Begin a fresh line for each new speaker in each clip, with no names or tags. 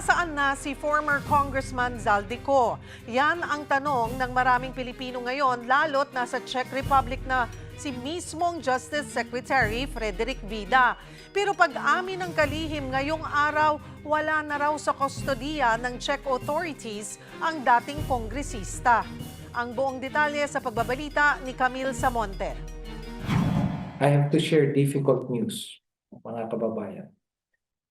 Nasaan na si former Congressman Zaldico? Yan ang tanong ng maraming Pilipino ngayon, lalo't nasa Czech Republic na si mismong Justice Secretary Frederick Vida. Pero pag-amin ng kalihim ngayong araw, wala na raw sa kustodiya ng Czech authorities ang dating kongresista. Ang buong detalye sa pagbabalita ni Camille Samonte.
I have to share difficult news, mga kababayan.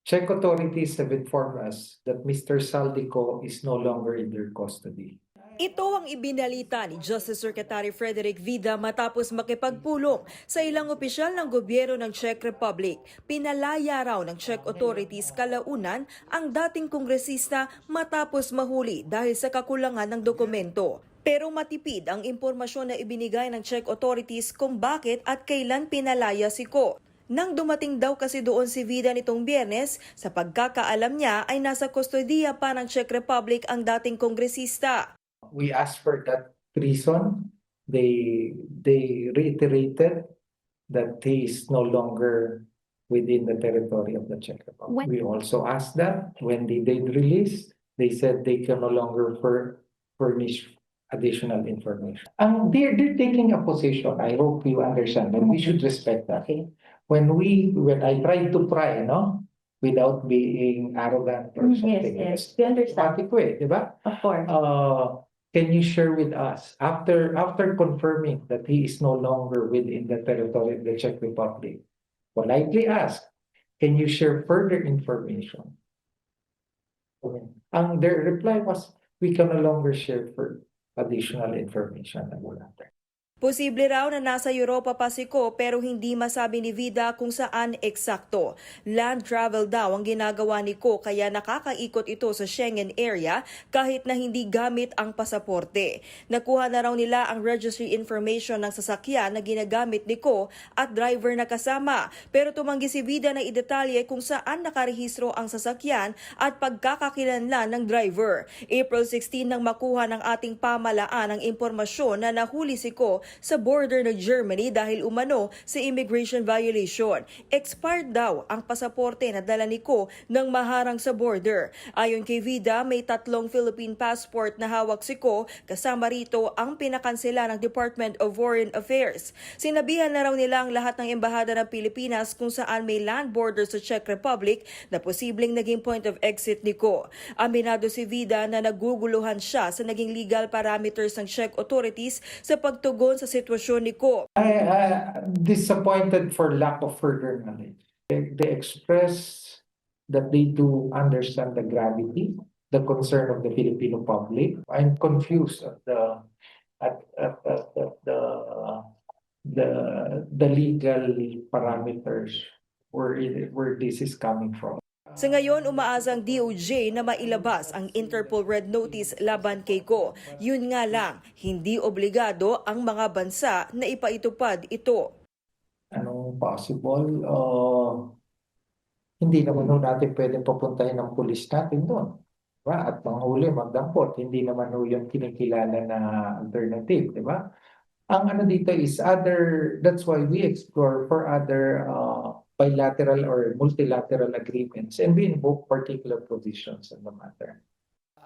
Czech authorities have informed us that Mr. Zaldico is no longer in their custody.
Ito ang ibinalita ni Justice Secretary Frederick Vida matapos makipagpulong sa ilang opisyal ng gobyerno ng Czech Republic. Pinalaya raw ng Czech authorities kalaunan ang dating kongresista matapos mahuli dahil sa kakulangan ng dokumento. Pero matipid ang impormasyon na ibinigay ng Czech authorities kung bakit at kailan pinalaya si Ko. Nang dumating daw kasi doon si Vida nitong Biyernes, sa pagkakaalam niya ay nasa kustodiya pa ng Czech Republic ang dating kongresista.
We asked for that reason. They reiterated that he is no longer within the territory of the Czech Republic. We also asked that when they did release, they said they can no longer furnish additional information. They're taking a position. I hope you understand that we should respect that.
Okay.
When I tried to pry, without being arrogant or something.
Yes, we understand.
Patik ko di ba?
Of course.
Can you share with us, after confirming that he is no longer within the territory of the Czech Republic, politely ask, can you share further information? Their reply was, we can no longer share for additional information.
Posible raw na nasa Europa pa si Ko pero hindi masabi ni Vida kung saan eksakto. Land travel daw ang ginagawa ni Ko kaya nakakaikot ito sa Schengen area kahit na hindi gamit ang pasaporte. Nakuha na raw nila ang registry information ng sasakyan na ginagamit ni Ko at driver na kasama. Pero tumanggi si Vida na idetalye kung saan nakarehistro ang sasakyan at pagkakakilanlan ng driver. April 16 nang makuha ng ating pamalaan ang impormasyon na nahuli si Ko sa border ng Germany dahil umano sa immigration violation. Expired daw ang pasaporte na dala ni Ko nang maharang sa border. Ayon kay Vida, may 3 Philippine passport na hawak si Ko, kasama rito ang pinakansela ng Department of Foreign Affairs. Sinabihan na raw nila ang lahat ng embahada ng Pilipinas kung saan may land border sa Czech Republic na posibleng naging point of exit ni Ko. Aminado si Vida na naguguluhan siya sa naging legal parameters ng Czech authorities sa pagtugon sa sitwasyon ni Ko.
Disappointed for lack of further knowledge. They express that they do understand the gravity, the concern of the Filipino public. I'm confused at the legal parameters where this is coming from.
Sa ngayon, umaasa ang DOJ na mailabas ang Interpol Red Notice laban kay Ko. Yun nga lang, hindi obligado ang mga bansa na ipaitupad ito.
Anong possible? Hindi naman natin pwedeng papuntahin ng pulis natin doon. Diba? At manghuli, magdampot. Hindi naman yung kinikilala na alternative. Diba? Ang dito is that's why we explore for other bilateral or multilateral agreements and we invoke particular provisions in the matter.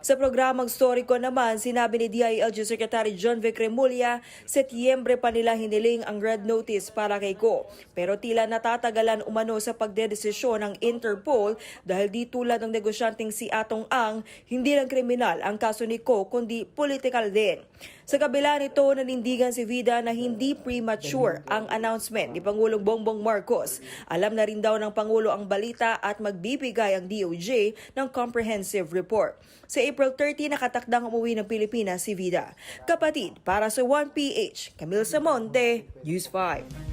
Sa programang Storiko naman, sinabi ni DILG Secretary John Vic Remulla, Setyembre pa nila hiniling ang Red Notice para kay Ko. Pero tila natatagalan umano sa pagdedesisyon ng Interpol dahil di tulad ng negosyanteng si Atong Ang, hindi lang kriminal ang kaso ni Ko kundi political din. Sa kabila nito, nanindigan si Vida na hindi premature ang announcement ni Pangulong Bongbong Marcos. Alam na rin daw ng Pangulo ang balita at magbibigay ang DOJ ng comprehensive report. Sa April 30, nakatakdang umuwi ng Pilipinas si Vida. Kapatid, para sa 1PH, Camille Samonte, News 5.